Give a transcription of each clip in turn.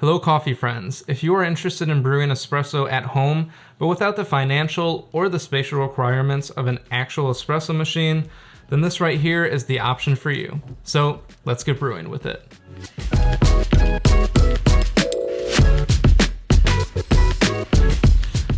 Hello coffee friends. If you are interested in brewing espresso at home, but without the financial or the spatial requirements of an actual espresso machine, then this right here is the option for you. So let's get brewing with it.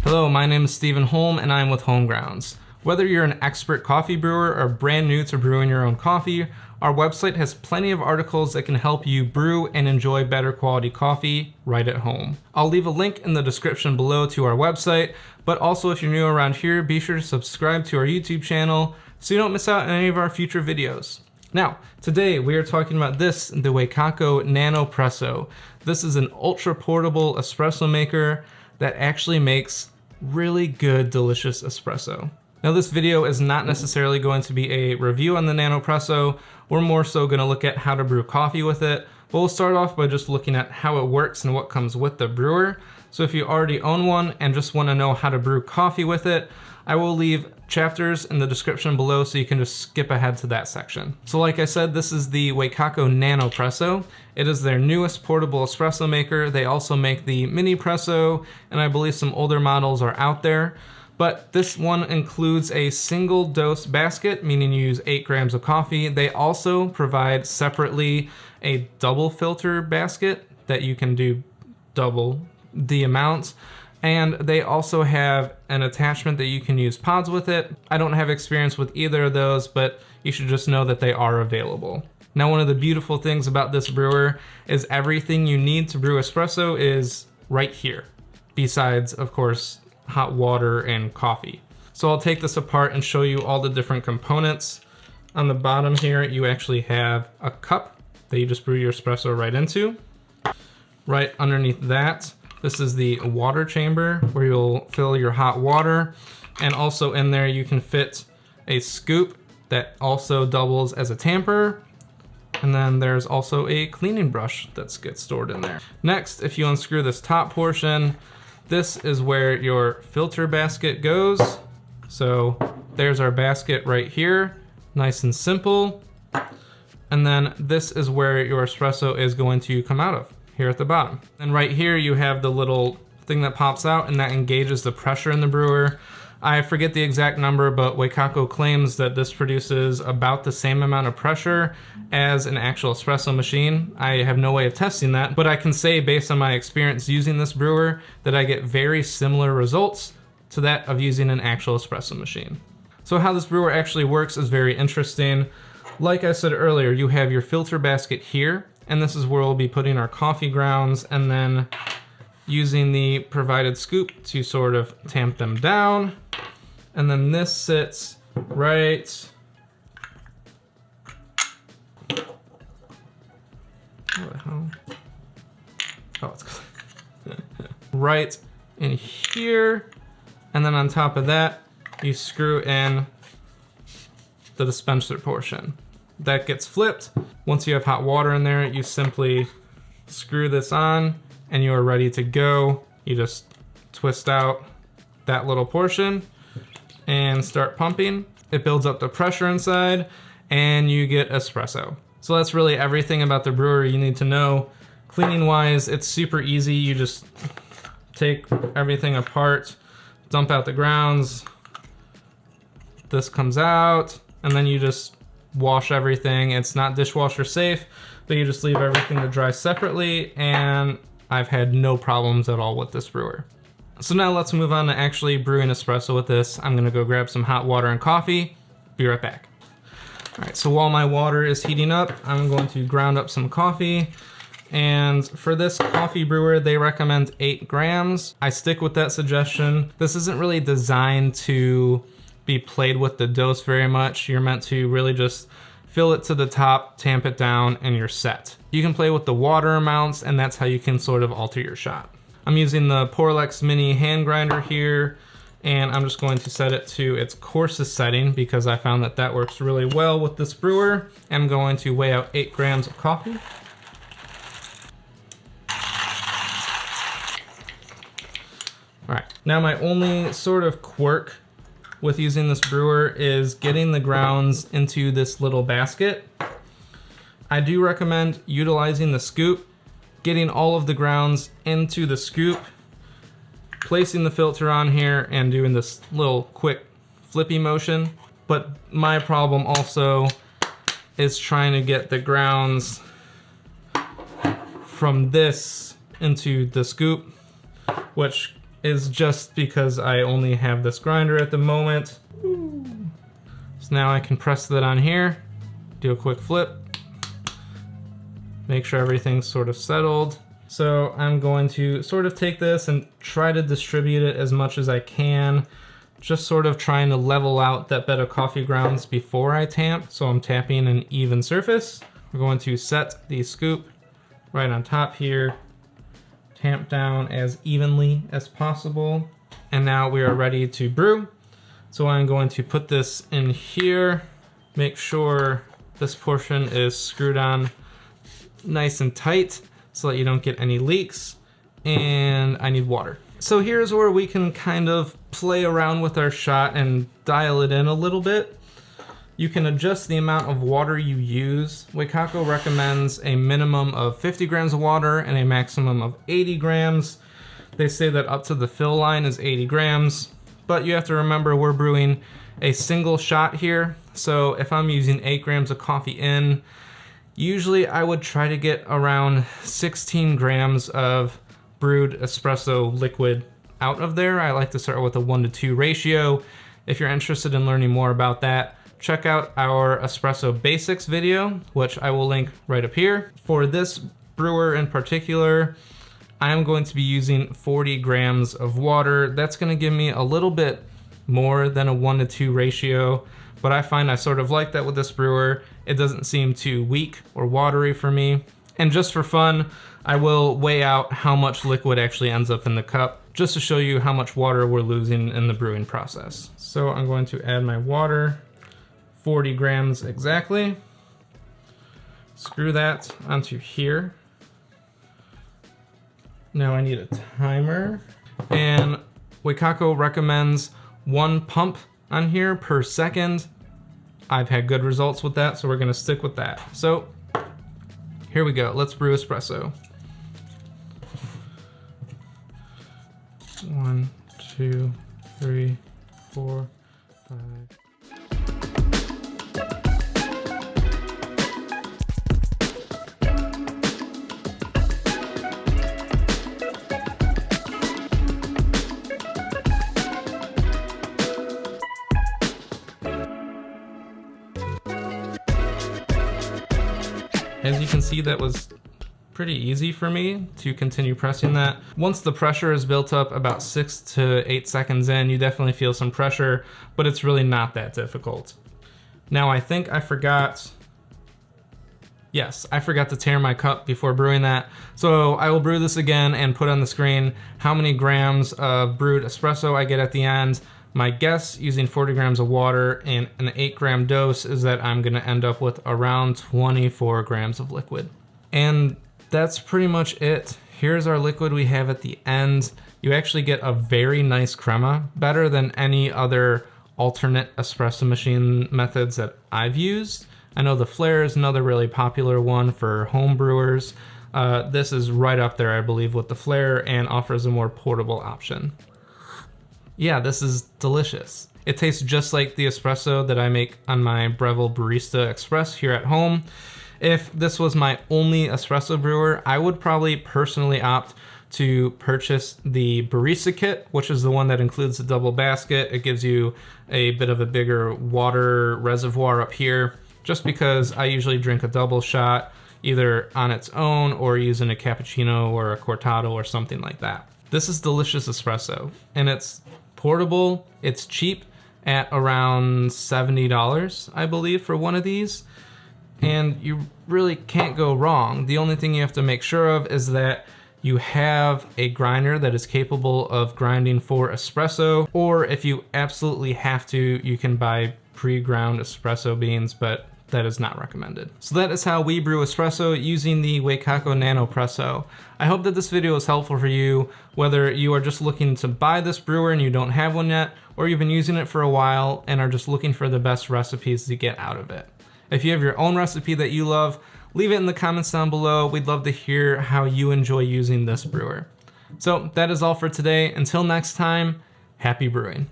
Hello, my name is Stephen Holm and I'm with Homegrounds. Whether you're an expert coffee brewer or brand new to brewing your own coffee, our website has plenty of articles that can help you brew and enjoy better quality coffee right at home. I'll leave a link in the description below to our website, but also if you're new around here, be sure to subscribe to our YouTube channel so you don't miss out on any of our future videos. Now, today we are talking about the Wacaco Nanopresso. This is an ultra portable espresso maker that actually makes really good, delicious espresso. Now this video is not necessarily going to be a review on the Nanopresso. We're more so going to look at how to brew coffee with it. But we'll start off by just looking at how it works and what comes with the brewer. So if you already own one and just want to know how to brew coffee with it, I will leave chapters in the description below so you can just skip ahead to that section. So like I said, this is the Wacaco Nanopresso. It is their newest portable espresso maker. They also make the mini presso, and I believe some older models are out there. But this one includes a single dose basket, meaning you use 8 grams of coffee. They also provide separately a double filter basket that you can do double the amount. And they also have an attachment that you can use pods with it. I don't have experience with either of those, but you should just know that they are available. Now, one of the beautiful things about this brewer is everything you need to brew espresso is right here, besides, of course, hot water and coffee. So I'll take this apart and show you all the different components. On the bottom here, you actually have a cup that you just brew your espresso right into. Right underneath that, this is the water chamber where you'll fill your hot water. And also in there, you can fit a scoop that also doubles as a tamper. And then there's also a cleaning brush that gets stored in there. Next, if you unscrew this top portion, this is where your filter basket goes. So there's our basket right here, nice and simple. And then this is where your espresso is going to come out of, here at the bottom. And right here you have the little thing that pops out and that engages the pressure in the brewer. I forget the exact number, but Wacaco claims that this produces about the same amount of pressure as an actual espresso machine. I have no way of testing that, but I can say based on my experience using this brewer that I get very similar results to that of using an actual espresso machine. So how this brewer actually works is very interesting. Like I said earlier, you have your filter basket here, and this is where we'll be putting our coffee grounds and then using the provided scoop to sort of tamp them down. And then this sits right, what the hell? Oh, it's right in here. And then on top of that, you screw in the dispenser portion. That gets flipped. Once you have hot water in there, you simply screw this on and you are ready to go. You just twist out that little portion and start pumping. It builds up the pressure inside and you get espresso. So that's really everything about the brewer you need to know. Cleaning wise, it's super easy. You just take everything apart, dump out the grounds. This comes out and then you just wash everything. It's not dishwasher safe, but you just leave everything to dry separately, and I've had no problems at all with this brewer. So now let's move on to actually brewing espresso with this. I'm gonna go grab some hot water and coffee. Be right back. All right, so while my water is heating up, I'm going to ground up some coffee. And for this coffee brewer, they recommend 8 grams. I stick with that suggestion. This isn't really designed to be played with the dose very much. You're meant to really just fill it to the top, tamp it down, and you're set. You can play with the water amounts, and that's how you can sort of alter your shot. I'm using the Porlex mini hand grinder here, and I'm just going to set it to its coarsest setting because I found that that works really well with this brewer. I'm going to weigh out 8 grams of coffee. All right, now my only sort of quirk with using this brewer is getting the grounds into this little basket. I do recommend utilizing the scoop getting all of the grounds into the scoop, placing the filter on here, and doing this little quick flippy motion. But my problem also is trying to get the grounds from this into the scoop, which is just because I only have this grinder at the moment. So now I can press that on here, do a quick flip, make sure everything's sort of settled. So I'm going to sort of take this and try to distribute it as much as I can, just sort of trying to level out that bed of coffee grounds before I tamp, so I'm tapping an even surface. We're going to set the scoop right on top here, tamp down as evenly as possible, and now we are ready to brew. So I'm going to put this in here, make sure this portion is screwed on nice and tight so that you don't get any leaks, and I need water. So here's where we can kind of play around with our shot and dial it in a little bit. You can adjust the amount of water you use. Wacaco recommends a minimum of 50 grams of water and a maximum of 80 grams. They say that up to the fill line is 80 grams, but you have to remember we're brewing a single shot here. So if I'm using 8 grams of coffee in, usually I would try to get around 16 grams of brewed espresso liquid out of there. I like to start with a 1:2 ratio. If you're interested in learning more about that, check out our espresso basics video, which I will link right up here. For this brewer in particular, I'm going to be using 40 grams of water. That's gonna give me a little bit more than a 1:2 ratio, but I find I sort of like that with this brewer. It doesn't seem too weak or watery for me. And just for fun, I will weigh out how much liquid actually ends up in the cup, just to show you how much water we're losing in the brewing process. So I'm going to add my water, 40 grams exactly. Screw that onto here. Now I need a timer. And Wacaco recommends 1 pump on here per second. I've had good results with that, so we're gonna stick with that. So here we go, let's brew espresso. 1, 2, 3, 4, 5. As you can see, that was pretty easy for me to continue pressing that. Once the pressure is built up about 6 to 8 seconds in, you definitely feel some pressure, but it's really not that difficult. Now I think I forgot, yes, I forgot to tare my cup before brewing that. So I will brew this again and put on the screen how many grams of brewed espresso I get at the end. My guess, using 40 grams of water and an 8-gram dose, is that I'm gonna end up with around 24 grams of liquid. And that's pretty much it. Here's our liquid we have at the end. You actually get a very nice crema, better than any other alternate espresso machine methods that I've used. I know the flare is another really popular one for home brewers. This is right up there, I believe, with the flare and offers a more portable option. Yeah, this is delicious. It tastes just like the espresso that I make on my Breville Barista Express here at home. If this was my only espresso brewer, I would probably personally opt to purchase the Barista Kit, which is the one that includes the double basket. It gives you a bit of a bigger water reservoir up here, just because I usually drink a double shot either on its own or using a cappuccino or a cortado or something like that. This is delicious espresso, and it's portable, it's cheap at around $70, I believe, for one of these. And you really can't go wrong. The only thing you have to make sure of is that you have a grinder that is capable of grinding for espresso, or if you absolutely have to, you can buy pre-ground espresso beans, but that is not recommended. So that is how we brew espresso using the Wacaco Nanopresso. I hope that this video was helpful for you, whether you are just looking to buy this brewer and you don't have one yet, or you've been using it for a while and are just looking for the best recipes to get out of it. If you have your own recipe that you love, leave it in the comments down below. We'd love to hear how you enjoy using this brewer. So that is all for today. Until next time, happy brewing.